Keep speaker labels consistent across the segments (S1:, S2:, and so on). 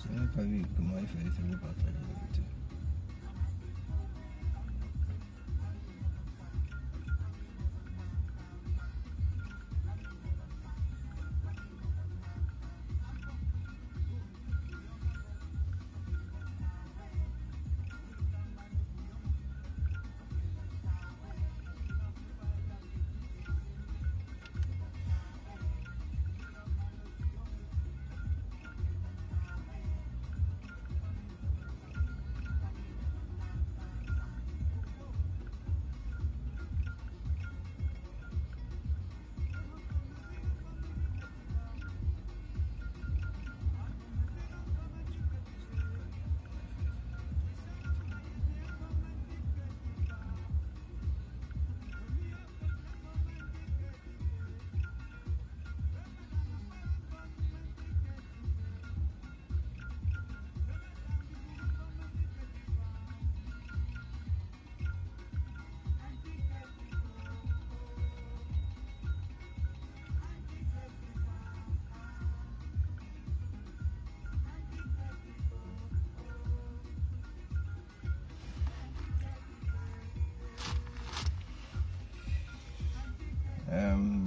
S1: Je n'avais pas vu comment il fallait faire le partage.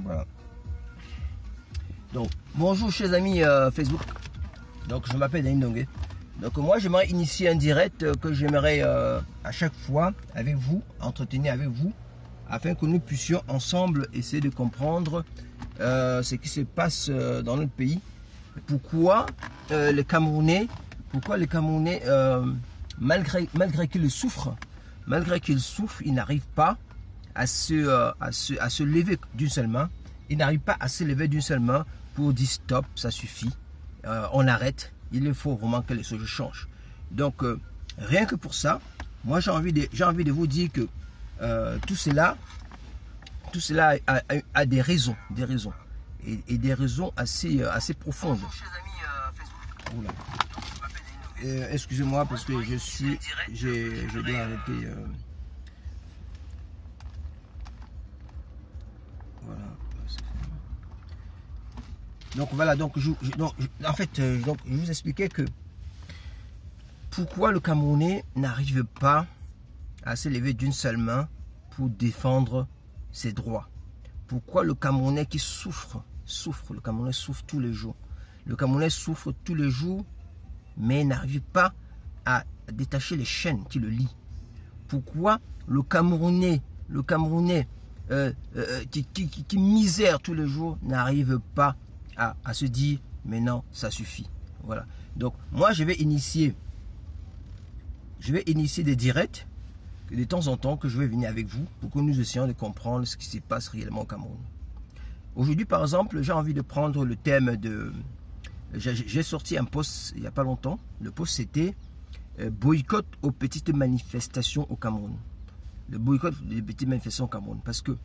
S1: Voilà. Donc, bonjour chers amis Facebook. Donc, je m'appelle Dani Ndongue. Donc, moi, j'aimerais initier un direct que j'aimerais à chaque fois avec vous, entretenir avec vous, afin que nous puissions ensemble essayer de comprendre ce qui se passe dans notre pays. Pourquoi les Camerounais, malgré qu'ils souffrent, ils n'arrivent pas à se lever d'une seule main. Ils n'arrivent pas à se lever d'une seule main pour dire stop, ça suffit, on arrête, il faut vraiment que les choses changent. Donc, rien que pour ça, moi j'ai envie de vous dire que tout cela a des raisons, et des raisons assez profondes. Excusez-moi parce que je dois arrêter. Voilà. Donc voilà, en fait, je vous expliquais que pourquoi le Camerounais n'arrive pas à se lever d'une seule main pour défendre ses droits. Pourquoi le Camerounais qui souffre, le Camerounais souffre tous les jours. Le Camerounais souffre tous les jours, mais n'arrive pas à détacher les chaînes qui le lient. Pourquoi le Camerounais qui misère tous les jours n'arrive pas à se dire mais non, ça suffit. Voilà. Donc moi je vais initier des directs de temps en temps que je vais venir avec vous pour que nous essayions de comprendre ce qui se passe réellement au Cameroun. Aujourd'hui par exemple, j'ai envie de prendre le thème de... J'ai sorti un post il n'y a pas longtemps. Le post c'était boycott aux petites manifestations au Cameroun. Le boycott des petites manifestations au Cameroun. Parce que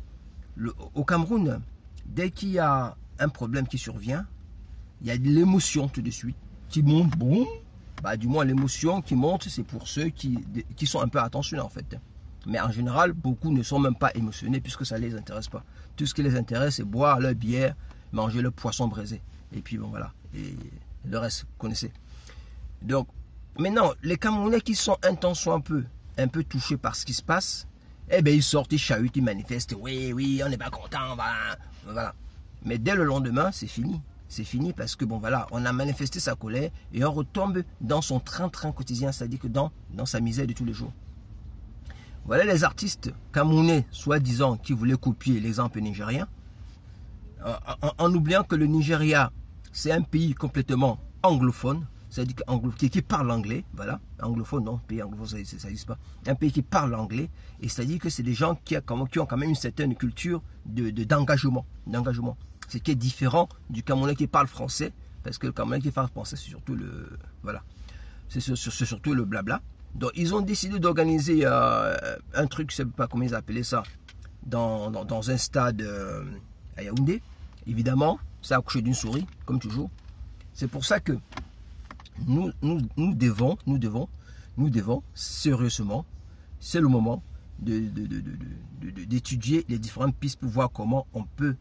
S1: au Cameroun, dès qu'il y a un problème qui survient, il y a de l'émotion tout de suite qui monte. Bon, bah, du moins l'émotion qui monte, c'est pour ceux qui sont un peu attentionnés en fait. Mais en général, beaucoup ne sont même pas émotionnés puisque ça ne les intéresse pas. Tout ce qui les intéresse, c'est boire leur bière, manger le poisson braisé. Et puis bon voilà, et le reste, vous connaissez. Donc, maintenant, les Camerounais qui sont un temps soit un peu touchés par ce qui se passe, eh bien ils sortent, ils chahutent, ils manifestent. Oui, on n'est pas content, voilà. Mais dès le lendemain, c'est fini. C'est fini parce que bon voilà, on a manifesté sa colère et on retombe dans son train-train quotidien, c'est-à-dire que dans sa misère de tous les jours. Voilà les artistes camerounais, soi-disant, qui voulaient copier l'exemple nigérien, en oubliant que le Nigeria, c'est un pays complètement anglophone, c'est-à-dire qui parle anglais, voilà, anglophone, non, pays anglophone, ça n'existe pas, un pays qui parle anglais, et c'est-à-dire que c'est des gens qui ont quand même une certaine culture d'engagement, ce qui est différent du Camerounais qui parle français, parce que le Camerounais qui parle français, c'est surtout c'est surtout le blabla. Donc ils ont décidé d'organiser un truc, je ne sais pas comment ils appelaient ça, dans un stade à Yaoundé. Évidemment, ça a accouché d'une souris, comme toujours. C'est pour ça que nous devons sérieusement, c'est le moment d'étudier les différentes pistes pour voir comment on peut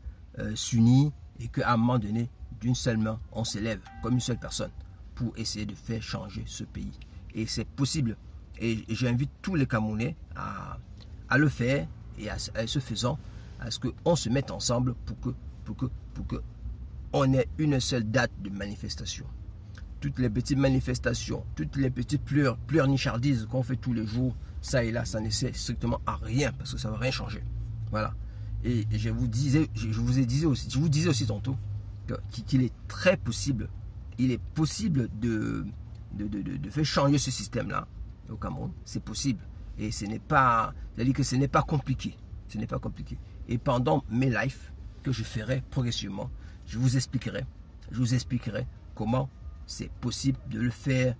S1: s'unir et qu'à un moment donné, d'une seule main, on s'élève comme une seule personne. pour essayer de faire changer ce pays. Et c'est possible. Et j'invite tous les Camerounais à le faire et à ce faisant, à ce qu'on se mette ensemble pour que on ait une seule date de manifestation. Toutes les petites manifestations, toutes les petites pleurnichardises qu'on fait tous les jours, ça et là, ça ne sert strictement à rien parce que ça ne va rien changer. Voilà. Et je vous disais aussi tantôt qu'il est très possible, il est possible de faire changer ce système-là au Cameroun. C'est possible. Et ce n'est pas, c'est-à-dire que ce n'est pas compliqué. Ce n'est pas compliqué. Et pendant mes lives que je ferai progressivement, je vous expliquerai comment c'est possible de le faire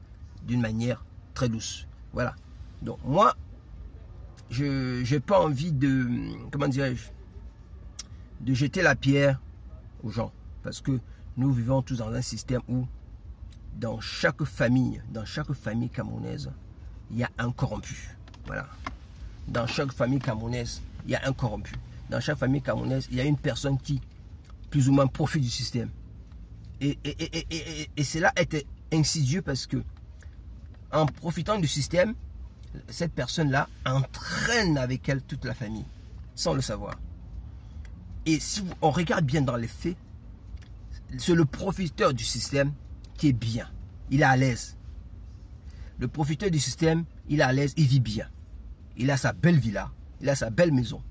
S1: d'une manière très douce. Voilà. Donc moi, je n'ai pas envie de, comment dirais-je, de jeter la pierre aux gens. Parce que nous vivons tous dans un système où dans chaque famille camerounaise, il y a un corrompu. Voilà. Dans chaque famille camerounaise, il y a un corrompu. Dans chaque famille camerounaise, il y a une personne qui, plus ou moins, profite du système. Et cela est insidieux parce que, en profitant du système, cette personne-là entraîne avec elle toute la famille, sans le savoir. Et si on regarde bien dans les faits, c'est le profiteur du système qui est bien. Il est à l'aise. Le profiteur du système, il est à l'aise, il vit bien. Il a sa belle villa, il a sa belle maison.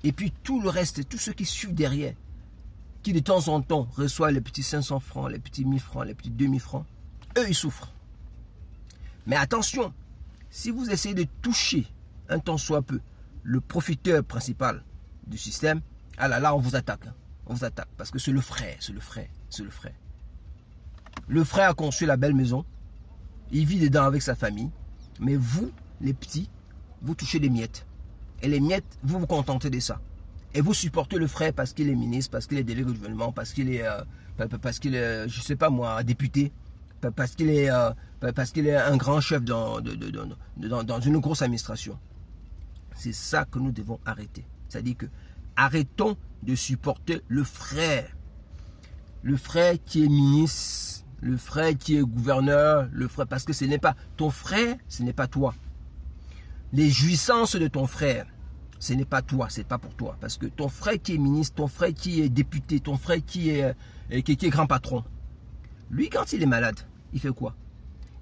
S1: Et puis tout le reste, tous ceux qui suivent derrière, qui de temps en temps reçoivent les petits 500 francs, les petits 1000 francs, les petits 2000 francs, eux ils souffrent. Mais attention, si vous essayez de toucher un tant soit peu le profiteur principal du système, ah là, on vous attaque. On vous attaque parce que c'est le frère, c'est le frère, c'est le frère. Le frère a construit la belle maison, il vit dedans avec sa famille, mais vous, les petits, vous touchez des miettes. Et les miettes, vous vous contentez de ça. Et vous supportez le frère parce qu'il est ministre, parce qu'il est délégué au gouvernement, parce qu'il est, je sais pas moi, député, parce qu'il est un grand chef dans une grosse administration. C'est ça que nous devons arrêter. C'est-à-dire que arrêtons de supporter le frère. Le frère qui est ministre, le frère qui est gouverneur, le frère, parce que ce n'est pas ton frère, ce n'est pas toi. Les jouissances de ton frère, ce n'est pas toi, c'est pas pour toi. Parce que ton frère qui est ministre, ton frère qui est député, ton frère qui est grand patron, lui quand il est malade, il fait quoi?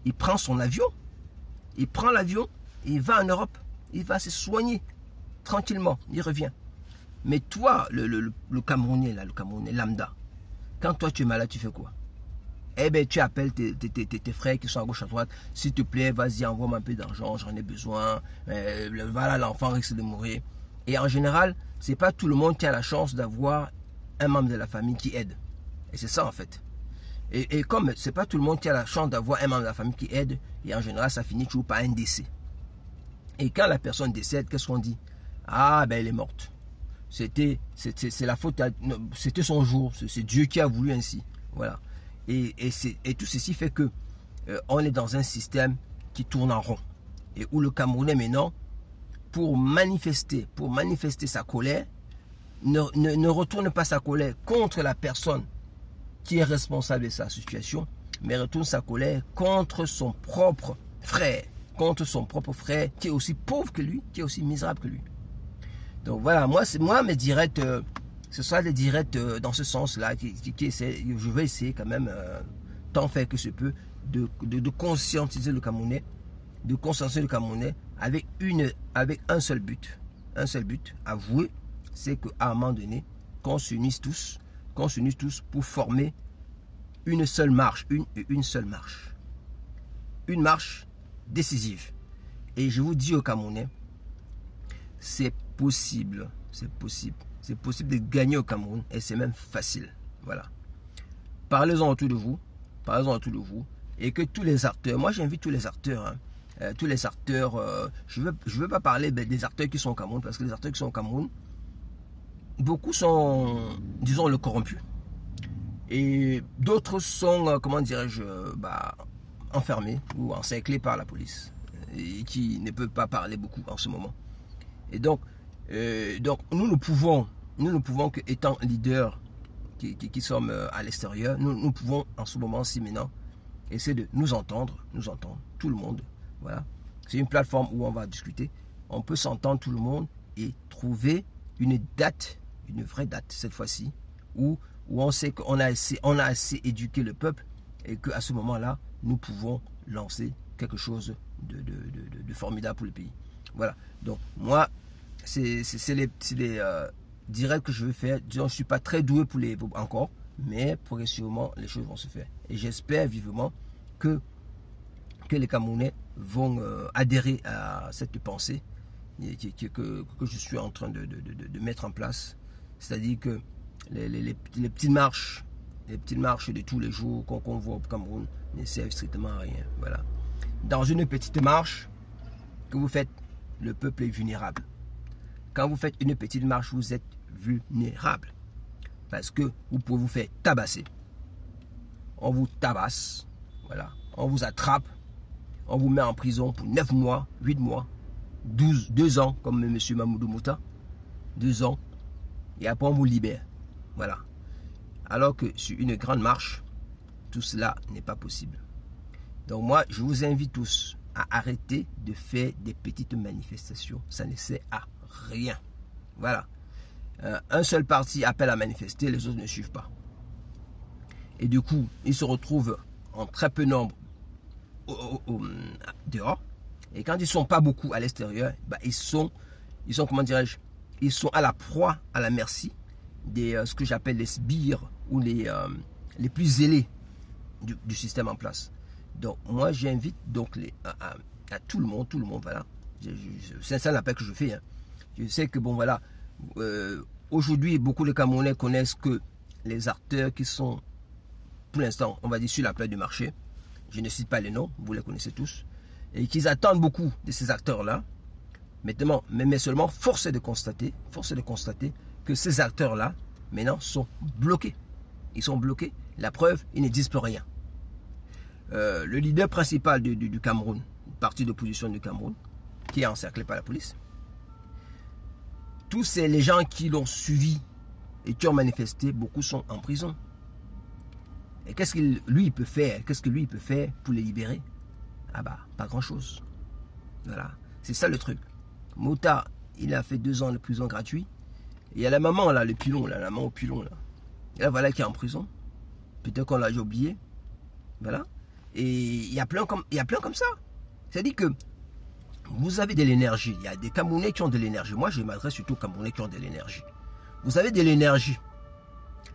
S1: Il prend son avion, il prend l'avion, il va en Europe, il va se soigner tranquillement, il revient. Mais toi, le Camerounais, là, le Camerounais lambda, quand toi tu es malade, tu fais quoi? Eh bien, tu appelles tes frères qui sont à gauche, à droite. S'il te plaît, vas-y, envoie-moi un peu d'argent, j'en ai besoin. Voilà, l'enfant risque de mourir. Et en général, ce n'est pas tout le monde qui a la chance d'avoir un membre de la famille qui aide. Et c'est ça, en fait. Et comme ce n'est pas tout le monde qui a la chance d'avoir un membre de la famille qui aide, et en général, ça finit toujours par un décès. Et quand la personne décède, qu'est-ce qu'on dit? Ah, ben, elle est morte. C'est la faute, c'était son jour. C'est Dieu qui a voulu ainsi. Voilà. Et tout ceci fait que on est dans un système qui tourne en rond. Et où le Camerounais maintenant, pour manifester sa colère, ne retourne pas sa colère contre la personne qui est responsable de sa situation, mais retourne sa colère contre son propre frère. Contre son propre frère qui est aussi pauvre que lui, qui est aussi misérable que lui. Donc voilà, moi mes directs, ce sera des directs dans ce sens-là, je vais essayer quand même, tant faire que je peux, de conscientiser le Camerounais, avec un seul but, avouer, c'est qu'à un moment donné, qu'on s'unisse tous pour former une seule marche, une seule marche, une marche décisive. Et je vous dis aux Camerounais, c'est possible de gagner au Cameroun et c'est même facile. Voilà. Parlez-en autour de vous, et que tous les acteurs, moi j'invite tous les acteurs, je veux pas parler des acteurs qui sont au Cameroun, parce que les acteurs qui sont au Cameroun, beaucoup sont, disons, le corrompu, et d'autres sont, comment dirais-je, enfermés ou encerclés par la police, et qui ne peuvent pas parler beaucoup en ce moment. Et donc nous ne pouvons que, étant leaders qui sommes à l'extérieur, nous pouvons en ce moment-ci maintenant essayer de nous entendre, tout le monde. Voilà. C'est une plateforme où on va discuter. On peut s'entendre tout le monde et trouver une date, une vraie date cette fois-ci, où on sait qu'on a assez éduqué le peuple et qu'à ce moment-là, nous pouvons lancer quelque chose de formidable pour le pays. Voilà. Donc moi, c'est les directs que je veux faire. Disons, je ne suis pas très doué pour les encore, mais progressivement, les choses vont se faire. Et j'espère vivement que les Camerounais vont adhérer à cette pensée que je suis en train de mettre en place. C'est-à-dire que les petites marches de tous les jours qu'on voit au Cameroun ne servent strictement à rien. Voilà. Dans une petite marche que vous faites, le peuple est vulnérable. Quand vous faites une petite marche, vous êtes vulnérable. Parce que vous pouvez vous faire tabasser. On vous tabasse. Voilà. On vous attrape. On vous met en prison pour 9 mois, 8 mois, 2 ans, comme M. Mamoudou Mouta. 2 ans. Et après, on vous libère. Voilà. Alors que sur une grande marche, tout cela n'est pas possible. Donc moi, je vous invite tous à arrêter de faire des petites manifestations. Ça ne sert à rien. Voilà. Un seul parti appelle à manifester, les autres ne suivent pas. Et du coup, ils se retrouvent en très peu nombre dehors. Et quand ils ne sont pas beaucoup à l'extérieur, bah, ils sont, comment dirais-je, ils sont à la proie, à la merci des ce que j'appelle les sbires ou les plus zélés du système en place. Donc moi j'invite donc à tout le monde, voilà. C'est ça l'appel que je fais. Hein. Je sais que bon voilà, aujourd'hui beaucoup de Camerounais connaissent que les acteurs qui sont pour l'instant, on va dire sur la place du marché. Je ne cite pas les noms, vous les connaissez tous, et qu'ils attendent beaucoup de ces acteurs-là. Maintenant, mais seulement force est de constater que ces acteurs-là maintenant sont bloqués. Ils sont bloqués. La preuve, ils ne disent plus rien. Le leader principal du Cameroun, le parti d'opposition du Cameroun, qui est encerclé par la police, tous les gens qui l'ont suivi et qui ont manifesté, beaucoup sont en prison. Et qu'est-ce qu'il lui peut faire? Qu'est-ce que lui peut faire pour les libérer? Ah bah, pas grand-chose. Voilà, c'est ça le truc. Mouta, il a fait 2 ans de prison gratuit. Et il y a la maman là, le pilon là, la maman au pilon là. Et là voilà qui est en prison. Peut-être qu'on l'a déjà oublié. Voilà. Et il y a plein comme ça. C'est-à-dire que vous avez de l'énergie. Il y a des Camerounais qui ont de l'énergie. Moi, je m'adresse surtout aux Camerounais qui ont de l'énergie. Vous avez de l'énergie.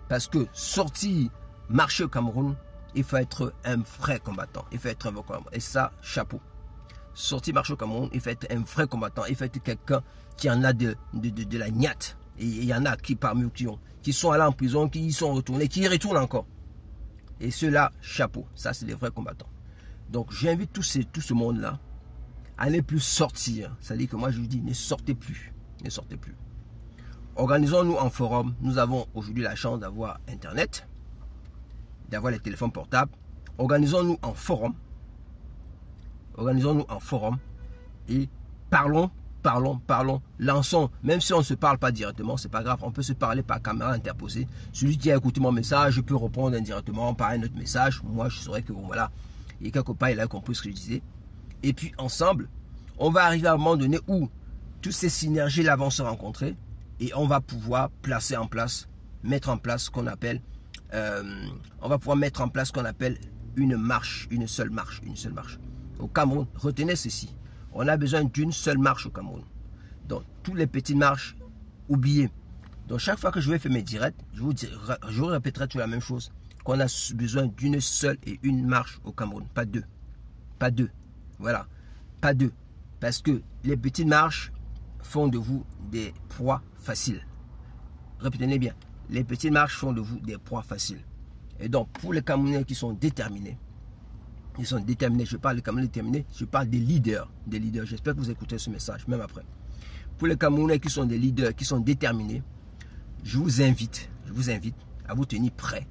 S1: Parce que sortir, marcher au Cameroun, il faut être un vrai combattant. Il faut être un vrai combattant. Et ça, chapeau. Sortir, marcher au Cameroun, il faut être un vrai combattant. Il faut être quelqu'un qui en a de la niatte. Et il y en a qui parmi eux qui sont allés en prison, qui y sont retournés, qui y retournent encore. Et ceux-là, chapeau. Ça, c'est les vrais combattants. Donc, j'invite tout ce monde-là à ne plus sortir. C'est-à-dire que moi, je vous dis, ne sortez plus. Ne sortez plus. Organisons-nous en forum. Nous avons aujourd'hui la chance d'avoir Internet, d'avoir les téléphones portables. Organisons-nous en forum. Organisons-nous en forum. Et parlons. Lançons. Même si on ne se parle pas directement, c'est pas grave. On peut se parler par caméra interposée. Celui qui a écouté mon message, je peux répondre indirectement par un autre message. Moi, je saurais que bon, voilà. Et quelque part, il a compris ce que je disais. Et puis, ensemble, on va arriver à un moment donné où toutes ces synergies-là vont se rencontrer. Et on va pouvoir mettre en place ce qu'on appelle une marche, une seule marche. Au Cameroun, retenez ceci. On a besoin d'une seule marche au Cameroun. Donc, toutes les petites marches, oubliez. Donc, chaque fois que je vais faire mes directs, je vous répéterai toujours la même chose. Qu'on a besoin d'une seule et une marche au Cameroun. Pas deux. Pas deux. Voilà. Pas deux. Parce que les petites marches font de vous des proies faciles. Répétez bien. Les petites marches font de vous des proies faciles. Et donc, pour les Camerounais qui sont déterminés, je parle des Camerounais déterminés, je parle des leaders. J'espère que vous écoutez ce message, même après. Pour les Camerounais qui sont des leaders, qui sont déterminés, je vous invite à vous tenir prêts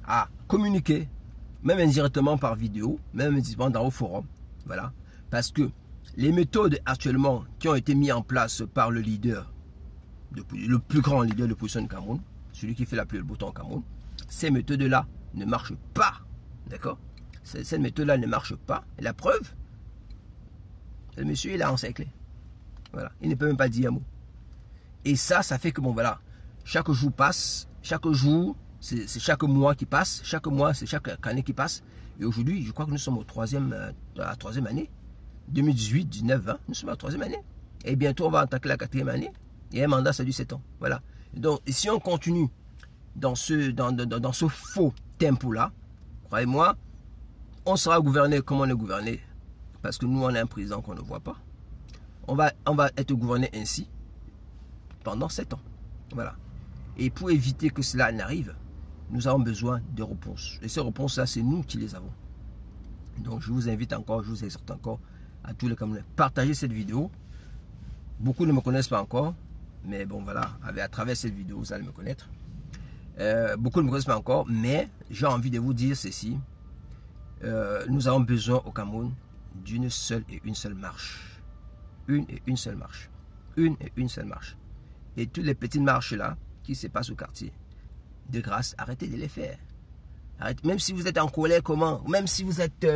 S1: à communiquer, même indirectement par vidéo, même indirectement dans vos forums. Voilà. Parce que les méthodes actuellement qui ont été mises en place par le leader, le plus grand leader de l'opposition du Cameroun, celui qui fait la pluie et le beau temps au Cameroun, ces méthodes-là ne marchent pas. D'accord? Cette méthode-là ne marche pas. Et la preuve, le monsieur, il a encerclé. Voilà. Il ne peut même pas dire un mot. Et ça fait que, bon, voilà, chaque jour passe, chaque jour, c'est chaque mois qui passe, chaque mois, c'est chaque année qui passe. Et aujourd'hui, je crois que nous sommes à la troisième année. 2018, 19, 20, nous sommes à la troisième année. Et bientôt, on va attaquer la quatrième année. Et un mandat, ça dure 7 ans. Voilà. Donc, si on continue dans ce faux tempo-là, croyez-moi, on sera gouverné comme on est gouverné. Parce que nous, on a un président qu'on ne voit pas. On va être gouverné ainsi pendant 7 ans. Voilà. Et pour éviter que cela n'arrive, nous avons besoin de réponses. Et ces réponses-là, c'est nous qui les avons. Donc, je vous invite encore, je vous exhorte encore à tous les Camerounais. Partagez cette vidéo. Beaucoup ne me connaissent pas encore. Mais bon, voilà, à travers cette vidéo, vous allez me connaître. Beaucoup ne me connaissent pas encore. Mais j'ai envie de vous dire ceci. Nous avons besoin au Cameroun d'une seule et une seule marche. Une et une seule marche. Une et une seule marche. Et toutes les petites marches là qui se passent au quartier, de grâce, arrêtez de les faire. Arrêtez. Même si vous êtes en colère, comment, même si vous êtes,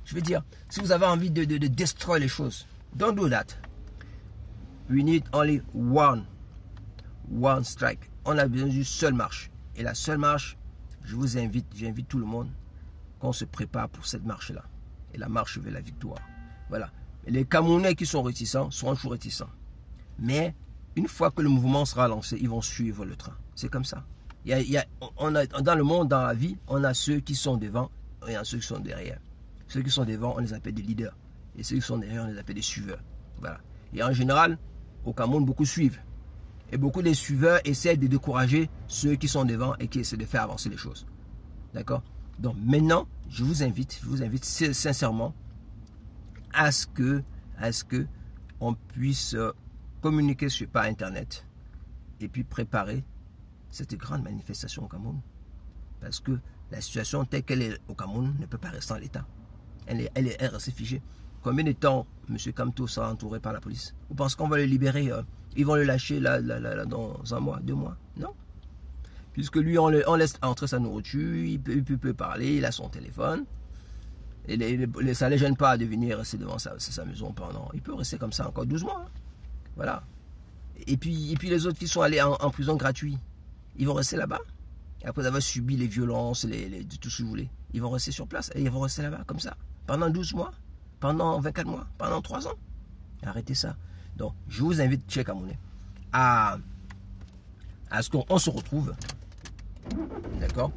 S1: je veux dire, si vous avez envie de détruire les choses, don't do that. We need only one strike. On a besoin d'une seule marche. Et la seule marche, j'invite tout le monde qu'on se prépare pour cette marche-là. Et la marche vers la victoire. Voilà. Et les Camerounais qui sont réticents seront toujours réticents. Mais une fois que le mouvement sera lancé, ils vont suivre le train. C'est comme ça. Dans le monde, dans la vie, on a ceux qui sont devant et on a ceux qui sont derrière. Ceux qui sont devant, on les appelle des leaders. Et ceux qui sont derrière, on les appelle des suiveurs. Voilà. Et en général, au Cameroun, beaucoup suivent. Et beaucoup des suiveurs essaient de décourager ceux qui sont devant et qui essaient de faire avancer les choses. D'accord? Donc maintenant, je vous invite sincèrement à ce que on puisse communiquer par Internet et puis préparer cette grande manifestation au Cameroun. Parce que la situation telle qu'elle est au Cameroun ne peut pas rester en l'état. Elle est restée figée. Combien de temps M. Kamto sera entouré par la police? Vous pensez qu'on va le libérer? Ils vont le lâcher là, dans 1 mois, 2 mois? Non. Puisque lui, on laisse entrer sa nourriture, il peut parler, il a son téléphone. Et ça ne les gêne pas de venir rester devant sa maison pendant. Il peut rester comme ça encore 12 mois. Hein. Voilà. Et puis les autres qui sont allés en prison gratuite, ils vont rester là-bas. Après avoir subi les violences, tout ce que vous voulez. Ils vont rester sur place et ils vont rester là-bas comme ça. Pendant 12 mois, pendant 24 mois, pendant 3 ans. Arrêtez ça. Donc, je vous invite, chers Camerounais, à ce qu'on se retrouve. D'accord?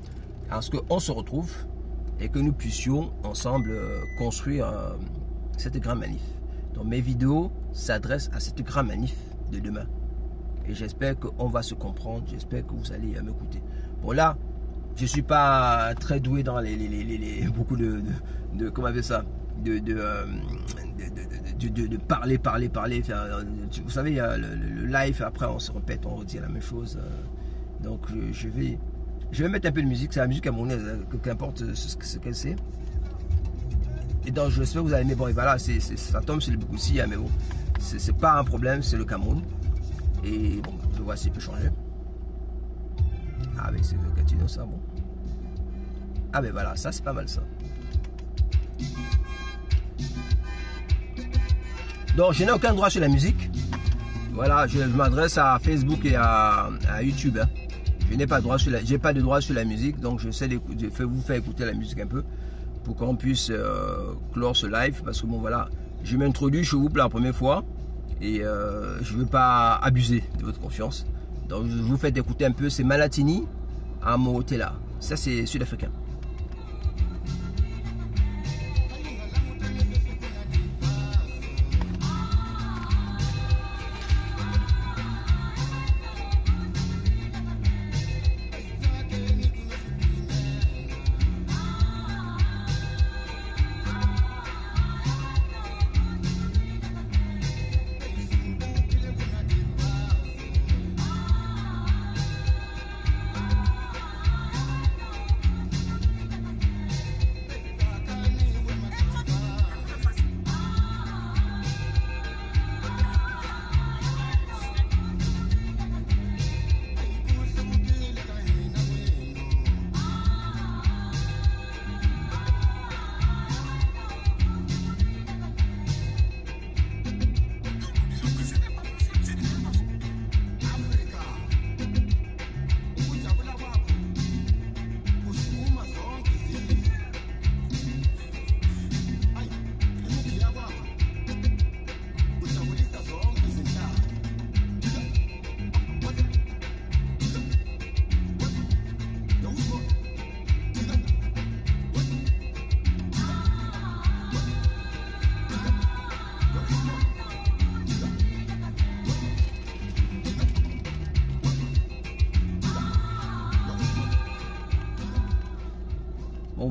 S1: À ce qu'on se retrouve et que nous puissions ensemble construire cette grande manif. Donc mes vidéos s'adressent à cette grande manif de demain. Et j'espère qu'on va se comprendre, j'espère que vous allez m'écouter. Bon là, je ne suis pas très doué dans beaucoup de comment on appelle ça, de parler. Vous savez, le live, après on se répète, on redit la même chose. Donc je vais mettre un peu de musique, c'est la musique camerounaise, qu'importe ce qu'elle c'est. Et donc j'espère que vous allez aimer. Bon, et voilà, ça tombe sur le Boukoussi, mais bon, c'est pas un problème, c'est le Cameroun. Et bon, je vois s'il peut changer. Ah, avec ce Catino, ça, bon. Ah, ben voilà, ça c'est pas mal ça. Donc, je n'ai aucun droit sur la musique. Voilà, je m'adresse à Facebook et à YouTube. Hein. Je n'ai pas de droit sur la musique, donc j'essaie de vous faire écouter la musique un peu pour qu'on puisse clore ce live. Parce que bon, voilà, je m'introduis chez vous pour la première fois et je ne veux pas abuser de votre confiance. Donc, je vous fais écouter un peu. C'est Malatini à Morotela. Ça, c'est sud-africain.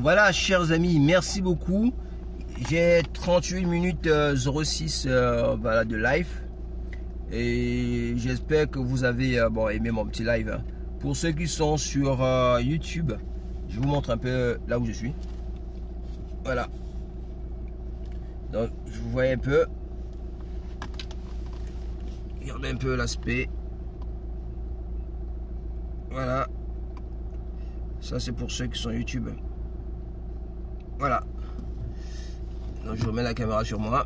S1: voilà, chers amis, merci beaucoup. J'ai 38 minutes 06 voilà, de live. Et j'espère que vous avez aimé mon petit live. Pour ceux qui sont sur YouTube, je vous montre un peu là où je suis. Voilà. Donc, je vous vois un peu. Regardez un peu l'aspect. Voilà. Ça, c'est pour ceux qui sont YouTube. Voilà. Donc, je remets la caméra sur moi.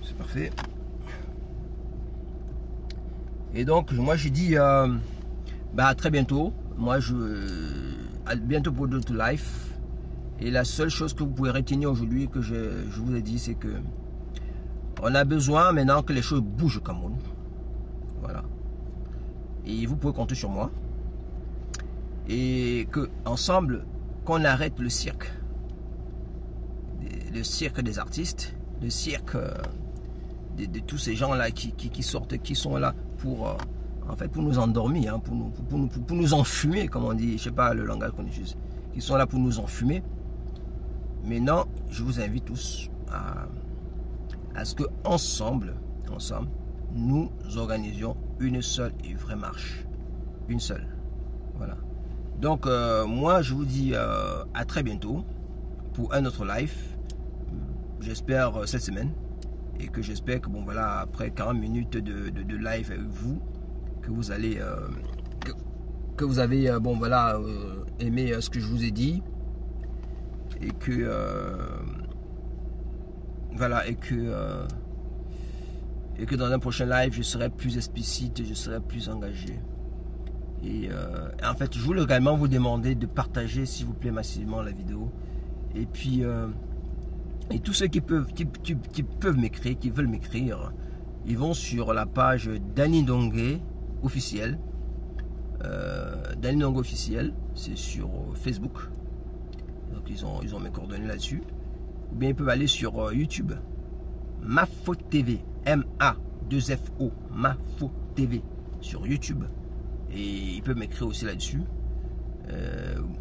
S1: C'est parfait. Et donc, moi, je dis à très bientôt. Moi, à bientôt pour d'autres live. Et la seule chose que vous pouvez retenir aujourd'hui, que je vous ai dit, c'est que on a besoin maintenant que les choses bougent au Cameroun. Voilà. Et vous pouvez compter sur moi. Et que ensemble, qu'on arrête le cirque. Le cirque des artistes, le cirque de tous ces gens-là qui sortent, qui sont là pour, en fait, pour nous endormir, hein, pour nous enfumer, comme on dit, je sais pas le langage qu'on utilise, qui sont là pour nous enfumer. Maintenant, je vous invite tous à ce que ensemble, nous organisions une seule et vraie marche. Une seule. Voilà. Donc, moi, je vous dis à très bientôt pour un autre live. J'espère cette semaine. Et que j'espère que, bon, voilà, après 40 minutes de live avec vous, que vous allez, que vous avez, aimé ce que je vous ai dit. Et que, voilà, et que dans un prochain live, je serai plus explicite, je serai plus engagé. Et en fait, je voulais également vous demander de partager, s'il vous plaît, massivement la vidéo. Et puis, et tous ceux qui peuvent m'écrire, qui veulent m'écrire, ils vont sur la page Danny Ndongue officiel. Danny Ndongue officiel, c'est sur Facebook. Donc ils ont mes coordonnées là-dessus. Ou bien ils peuvent aller sur YouTube. Mafo TV. M-A-2-F-O. Mafo TV. Sur YouTube. Et ils peuvent m'écrire aussi là-dessus.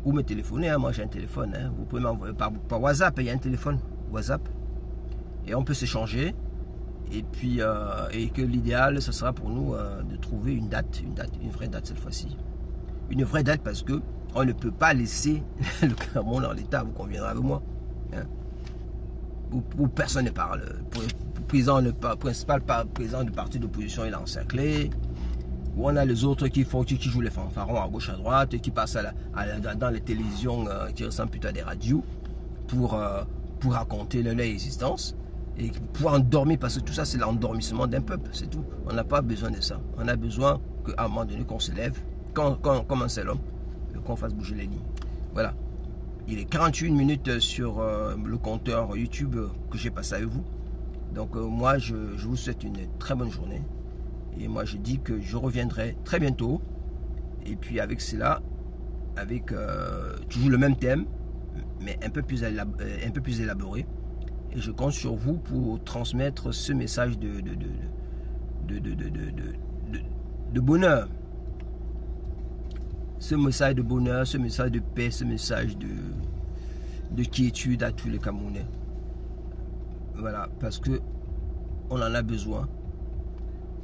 S1: Ou me téléphoner. Hein. Moi j'ai un téléphone. Hein. Vous pouvez m'envoyer par WhatsApp. Il y a un téléphone WhatsApp. Et on peut s'échanger. Et puis et que l'idéal, ce sera pour nous de trouver une vraie date cette fois-ci. Une vraie date parce que on ne peut pas laisser le Cameroun dans l'état, vous conviendrez avec moi. Hein? Où personne ne parle. Le principal président du parti d'opposition il est encerclé. Où on a les autres qui jouent les fanfarons à gauche à droite, qui passent dans les télévisions qui ressemblent plutôt à des radios pour raconter leur existence. Et pour endormir, parce que tout ça c'est l'endormissement d'un peuple, c'est tout. On n'a pas besoin de ça. On a besoin qu'à un moment donné qu'on se lève, comme un seul homme, qu'on fasse bouger les lignes. Voilà. Il est 48 minutes sur le compteur YouTube que j'ai passé avec vous. Donc moi je vous souhaite une très bonne journée. Et moi je dis que je reviendrai très bientôt. Et puis avec cela, avec toujours le même thème, mais un peu plus élaboré. Et je compte sur vous pour transmettre ce message de bonheur. Ce message de bonheur, ce message de paix, ce message de quiétude à tous les Camerounais. Voilà, parce que on en a besoin.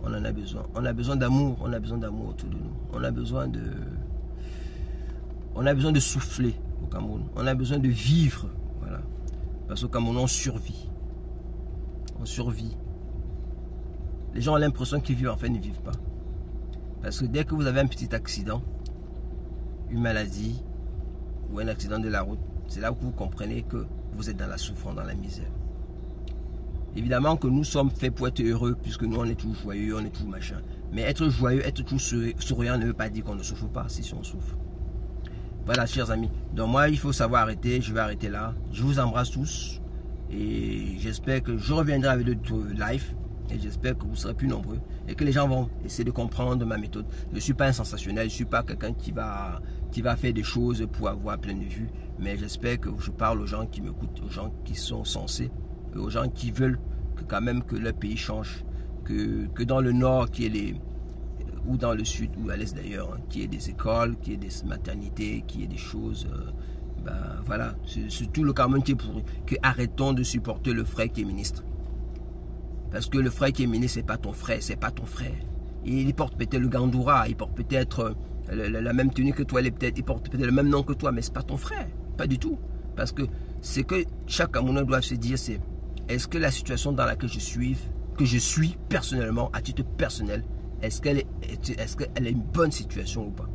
S1: On en a besoin. On a besoin d'amour. On a besoin d'amour autour de nous. On a besoin de souffler au Cameroun. On a besoin de vivre. Voilà. Parce qu'au Cameroun, on survit. On survit. Les gens ont l'impression qu'ils vivent, en fait, ils ne vivent pas. Parce que dès que vous avez un petit accident, une maladie ou un accident de la route, c'est là que vous comprenez que vous êtes dans la souffrance, dans la misère. Évidemment que nous sommes faits pour être heureux, puisque nous on est toujours joyeux, on est toujours machin. Mais être joyeux, être toujours souriant ne veut pas dire qu'on ne souffre pas, si on souffre. Voilà, chers amis. Donc moi, il faut savoir arrêter, je vais arrêter là. Je vous embrasse tous et j'espère que je reviendrai avec d'autres live. Et j'espère que vous serez plus nombreux et que les gens vont essayer de comprendre ma méthode. Je ne suis pas un sensationnel, je ne suis pas quelqu'un qui va faire des choses pour avoir plein de vues. Mais j'espère que je parle aux gens qui m'écoutent, aux gens qui sont sensés, et aux gens qui veulent que quand même que leur pays change. Que dans le nord, ou dans le sud, ou à l'est d'ailleurs, qu'il y ait des écoles, qu'il y ait des maternités, qu'il y ait des choses Ben, voilà, c'est tout le Cameroun qui est pourri. Que arrêtons de supporter le frère qui est ministre. Parce que le frère qui est ministre, c'est pas ton frère, c'est pas ton frère. Il porte peut-être le gandoura, il porte peut-être la même tenue que toi, il porte peut-être le même nom que toi, mais c'est pas ton frère, pas du tout. Parce que ce que chaque Camerounais doit se dire, c'est est-ce que la situation dans laquelle je suis personnellement, à titre personnel, est-ce qu'elle est une bonne situation ou pas?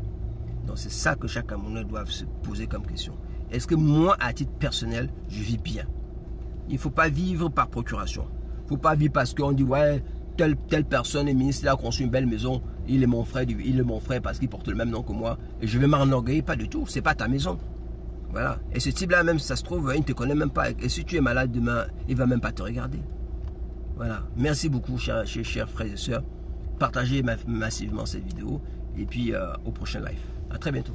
S1: Donc c'est ça que chaque Camerounais doit se poser comme question. Est-ce que moi, à titre personnel, je vis bien? Il ne faut pas vivre par procuration. Il ne faut pas vivre parce qu'on dit, ouais, telle personne est ministre, il a construit une belle maison, il est mon frère parce qu'il porte le même nom que moi, et je vais m'enorgueillir, pas du tout, c'est pas ta maison. Voilà. Et ce type-là, même si ça se trouve, il ne te connaît même pas. Et si tu es malade demain, il ne va même pas te regarder. Voilà. Merci beaucoup, chers frères et sœurs. Partagez massivement cette vidéo. Et puis, au prochain live. À très bientôt.